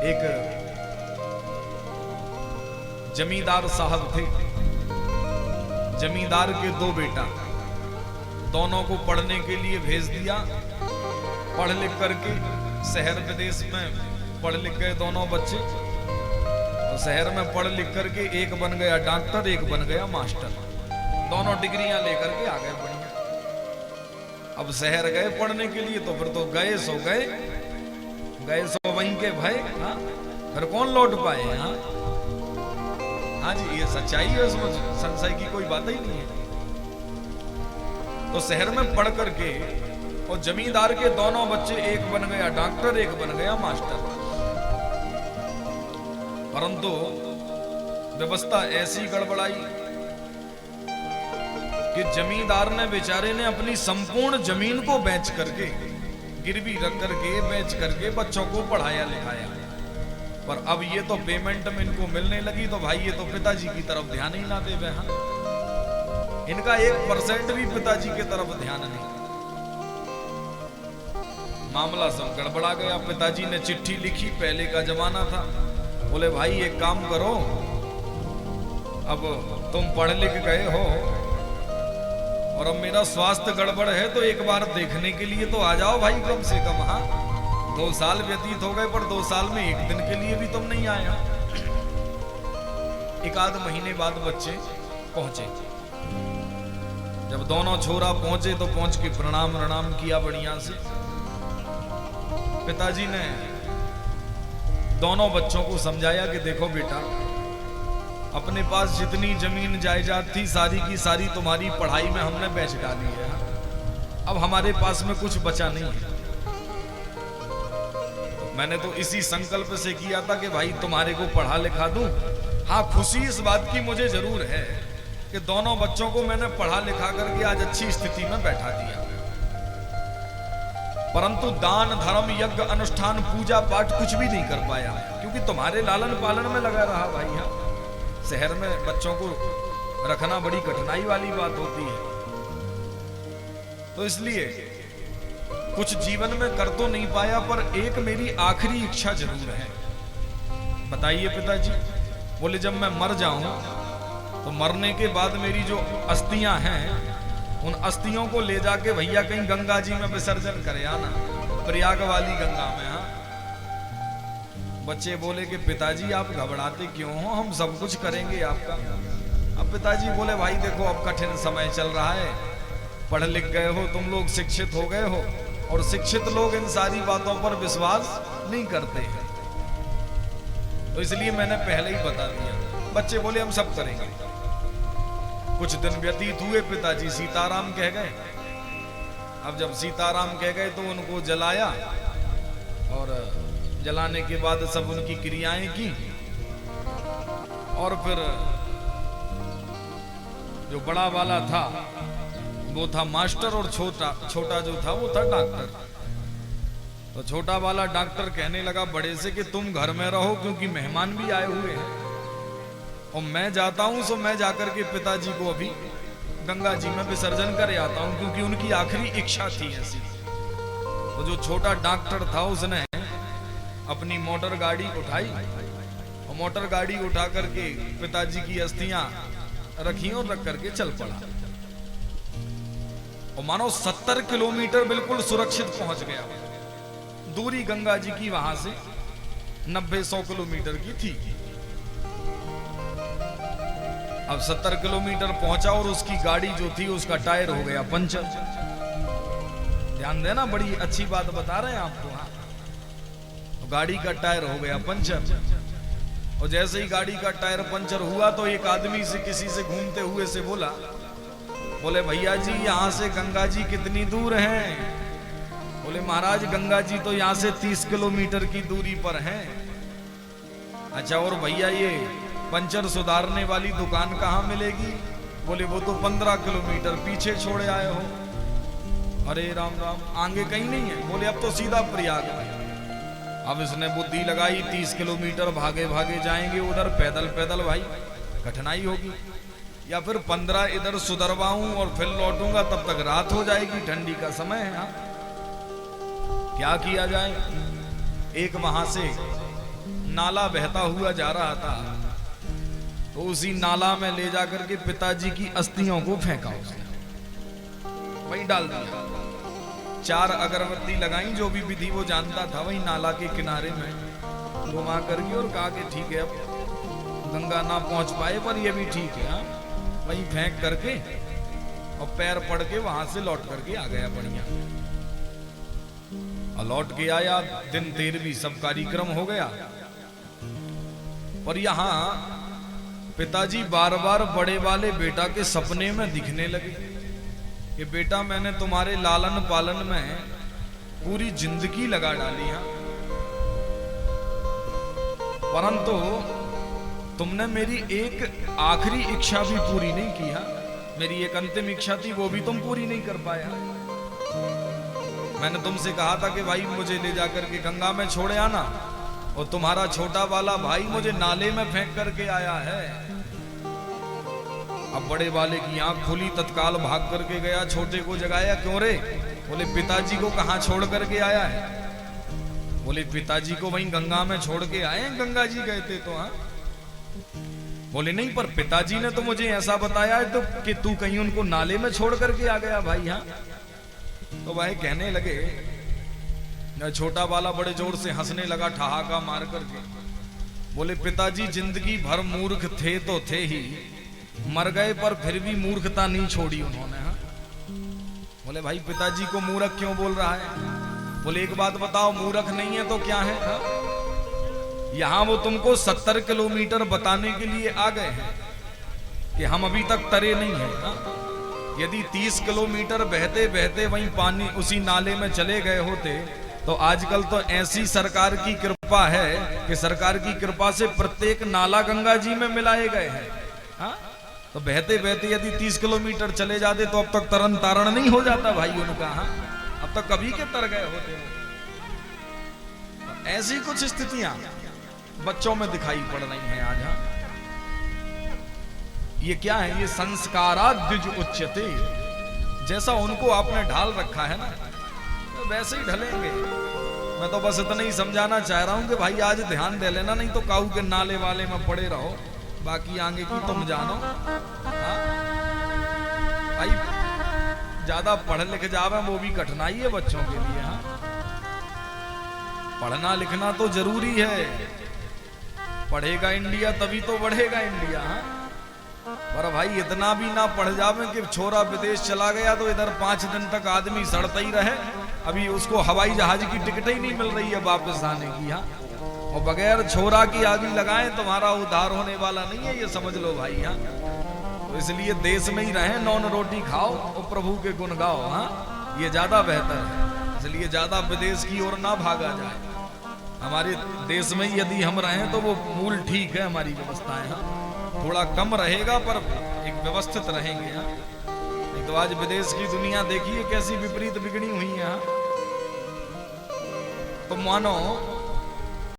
एक जमींदार साहब थे। जमींदार के दो बेटा, दोनों को पढ़ने के लिए भेज दिया। पढ़ लिख करके शहर विदेश में पढ़ लिख गए दोनों बच्चे। और शहर में पढ़ लिख करके एक बन गया डॉक्टर, एक बन गया मास्टर। दोनों डिग्रियां लेकर के आ गए बढ़िया। अब शहर गए पढ़ने के लिए, तो फिर तो गए सो वहीं के भाई। हाँ, फिर कौन लौट पाए? हाँ जी, ये सच्चाई है, उसमें संशय की कोई बात ही नहीं है। तो शहर में पढ़ करके और जमींदार के दोनों बच्चे, एक बन गया डॉक्टर, एक बन गया मास्टर। परंतु व्यवस्था ऐसी गड़बड़ाई कि जमींदार ने बेचारे ने अपनी संपूर्ण जमीन को बेच करके, गिरवी रख करके, बेच करके बच्चों को पढ़ाया लिखाया। पर अब ये तो पेमेंट में इनको मिलने लगी, तो भाई ये तो पिताजी की तरफ ध्यान ही ना दे। हाँ, इनका 1% भी पिताजी की तरफ ध्यान नहीं। मामला सब गड़बड़ा गया। पिताजी ने चिट्ठी लिखी, पहले का जमाना था। बोले भाई एक काम करो, अब तुम पढ़ लिख गए हो और अब मेरा स्वास्थ्य गड़बड़ है, तो एक बार देखने के लिए तो आ जाओ भाई कम से कम। हाँ, 2 साल व्यतीत हो गए, पर 2 साल में एक दिन के लिए भी तुम नहीं आया। 1 महीने बाद बच्चे पहुंचे। जब दोनों छोरा पहुंचे तो पहुंच के प्रणाम किया बढ़िया से। पिताजी ने दोनों बच्चों को समझाया कि देखो बेटा, अपने पास जितनी जमीन जायदाद थी सारी की सारी तुम्हारी पढ़ाई में हमने बेच डाली है। अब हमारे पास में कुछ बचा नहीं है। मैंने तो इसी संकल्प से किया था कि भाई तुम्हारे को पढ़ा लिखा दूं। हाँ, खुशी इस बात की मुझे जरूर है कि दोनों बच्चों को मैंने पढ़ा लिखा करके आज अच्छी स्थिति में बैठा दिया। परंतु दान धर्म यज्ञ अनुष्ठान पूजा पाठ कुछ भी नहीं कर पाया, क्योंकि तुम्हारे लालन पालन में लगा रहा भाई। हाँ, शहर में बच्चों को रखना बड़ी कठिनाई वाली बात होती है। तो इसलिए कुछ जीवन में कर तो नहीं पाया, पर एक मेरी आखिरी इच्छा जरूर है। बताइए पिताजी? बोले जब मैं मर जाऊं तो मरने के बाद मेरी जो अस्थियां हैं, उन अस्थियों को ले जाके भैया कहीं गंगा जी में विसर्जन करे आना, प्रयाग वाली गंगा में। हाँ, बच्चे बोले कि पिताजी आप घबराते क्यों हो, हम सब कुछ करेंगे आपका। अब पिताजी बोले भाई देखो, अब कठिन समय चल रहा है, पढ़ लिख गए हो तुम लोग, शिक्षित हो गए हो, और शिक्षित लोग इन सारी बातों पर विश्वास नहीं करते हैं, तो इसलिए मैंने पहले ही बता दिया। बच्चे बोले हम सब करेंगे। कुछ दिन व्यतीत हुए, पिताजी सीताराम कह गए। अब जब सीताराम कह गए तो उनको जलाया, और जलाने के बाद सब उनकी क्रियाएं की, और फिर जो बड़ा वाला था वो था मास्टर, और छोटा जो था वो था डॉक्टर। तो छोटा वाला डॉक्टर कहने लगा बड़े से कि तुम घर में रहो, क्योंकि मेहमान भी आए हुए हैं, और मैं जाता हूं, सो मैं जाकर के पिताजी को अभी गंगा जी में विसर्जन कर आता हूं, क्योंकि उनकी आखिरी इच्छा थी ऐसी। तो जो छोटा डॉक्टर था उसने अपनी मोटर गाड़ी उठाई, और मोटर गाड़ी उठा करके पिताजी की अस्थियां रखी और रख करके चल पड़ा। और मानो 70 किलोमीटर बिल्कुल सुरक्षित पहुंच गया। दूरी गंगा जी की वहां से 90-100 किलोमीटर की थी। अब 70 किलोमीटर पहुंचा, और उसकी गाड़ी जो थी उसका टायर हो गया पंचर। ध्यान देना, बड़ी अच्छी बात बता रहे हैं आपको। हाँ, तो गाड़ी का टायर हो गया पंचर। और जैसे ही गाड़ी का टायर पंचर हुआ तो एक आदमी से, किसी से घूमते हुए से बोले भैया जी यहाँ से गंगा जी कितनी दूर है? बोले महाराज गंगा जी तो यहाँ से 30 किलोमीटर की दूरी पर है। अच्छा, और भैया ये पंचर सुधारने वाली दुकान कहाँ मिलेगी? बोले वो तो 15 किलोमीटर पीछे छोड़े आए हो। अरे राम राम, आगे कहीं नहीं है? बोले अब तो सीधा प्रयाग है। अब इसने बुद्धि लगाई, 30 किलोमीटर भागे भागे जाएंगे उधर, पैदल पैदल भाई कठिनाई होगी, या फिर 15 इधर सुधरवाऊं और फिर लौटूंगा, तब तक रात हो जाएगी, ठंडी का समय है। क्या किया जाए? एक वहां से नाला बहता हुआ जा रहा था, तो उसी नाला में ले जाकर के पिताजी की अस्थियों को फेंका उसने, वहीं डाल दिया। 4 अगरबत्ती लगाई, जो भी विधि वो जानता था, वहीं नाला के किनारे में घुमा करके, और कहा कि ठीक है, अब गंगा ना पहुंच पाए पर ये भी ठीक है, हाँ? वहीं फेंक करके और पैर पड़ के वहां से लौट करके आ गया बढ़िया। और लौट के आया, दिन 13वीं सब कार्यक्रम हो गया। और यहां पिताजी बार बार बड़े वाले बेटा के सपने में दिखने लगे कि बेटा, मैंने तुम्हारे लालन पालन में पूरी जिंदगी लगा डाली है, परंतु तुमने मेरी एक आखिरी इच्छा भी पूरी नहीं की है। मेरी एक अंतिम इच्छा थी, वो भी तुम पूरी नहीं कर पाया। मैंने तुमसे कहा था कि भाई मुझे ले जाकर के गंगा में छोड़े आना, और तुम्हारा छोटा वाला भाई मुझे नाले में फेंक करके आया है। अब बड़े वाले की आंख खुली, तत्काल भाग करके गया, छोटे को जगाया। क्यों रे? बोले पिताजी को कहां छोड़ करके आया है? बोले पिताजी को वहीं गंगा में छोड़ के आए, गंगा जी गए थे तो। हाँ, बोले नहीं, पर पिताजी ने तो मुझे ऐसा बताया है तो कि तू कहीं उनको नाले में छोड़ करके आ गया भाई। हाँ, तो वह कहने लगे, छोटा वाला बड़े जोर से हंसने लगा, ठहाका मार करके। बोले पिताजी जिंदगी भर मूर्ख थे तो थे ही, मर गए पर फिर भी मूर्खता नहीं छोड़ी उन्होंने। हाँ, बोले भाई पिताजी को मूर्ख क्यों बोल रहा है? बोले एक बात बताओ, मूर्ख नहीं है तो क्या है? हाँ? यहां वो तुमको 70 किलोमीटर बताने के लिए आ गए हैं कि हम अभी तक तरे नहीं हैं। हाँ? यदि 30 किलोमीटर बहते बहते वहीं पानी उसी नाले में चले गए होते, तो आजकल तो ऐसी सरकार की कृपा है कि सरकार की कृपा से प्रत्येक नाला गंगा जी में मिलाए गए हैं। हाँ? तो बहते बहते यदि 30 किलोमीटर चले जाते तो अब तक तरन तारण नहीं हो जाता भाई उनका। हाँ? अब तक कभी के तर गए होते। तो ऐसी कुछ स्थितियां बच्चों में दिखाई पड़ रही हैं आज। हाँ? ये क्या है? ये संस्काराद्युज उच्यते। जैसा उनको आपने ढाल रखा है ना, तो वैसे ही ढलेंगे। मैं तो बस इतना ही समझाना चाह रहा हूं कि भाई आज ध्यान दे लेना, नहीं तो काऊ के नाले वाले में पड़े रहो, बाकी आगे की तुम जानो। हाँ? भाई ज्यादा पढ़ लिख जावे वो भी कठिनाई है बच्चों के लिए। हाँ? पढ़ना लिखना तो जरूरी है, पढ़ेगा इंडिया तभी तो बढ़ेगा इंडिया। हाँ? पर भाई इतना भी ना पढ़ जावे कि छोरा विदेश चला गया तो इधर 5 दिन तक आदमी सड़ता ही रहे, अभी उसको हवाई जहाज की टिकट ही नहीं मिल रही है वापस आने की। हाँ? और बगैर छोरा की आगी लगाए तुम्हारा उद्धार होने वाला नहीं है, ये समझ लो भाई। हाँ? तो इसलिए देश में ही रहे, नॉन रोटी खाओ और प्रभु के गुण गाओ। हाँ? ये ज्यादा बेहतर है, इसलिए ज्यादा विदेश की ओर ना भागा जाए। हमारे देश में यदि हम रहें तो वो मूल ठीक है, हमारी व्यवस्थाएं। हाँ? थोड़ा कम रहेगा पर एक व्यवस्थित रहेंगे। हाँ? नहीं तो आज विदेश की दुनिया देखिए कैसी विपरीत बिगड़ी हुई है। हाँ? तो मानो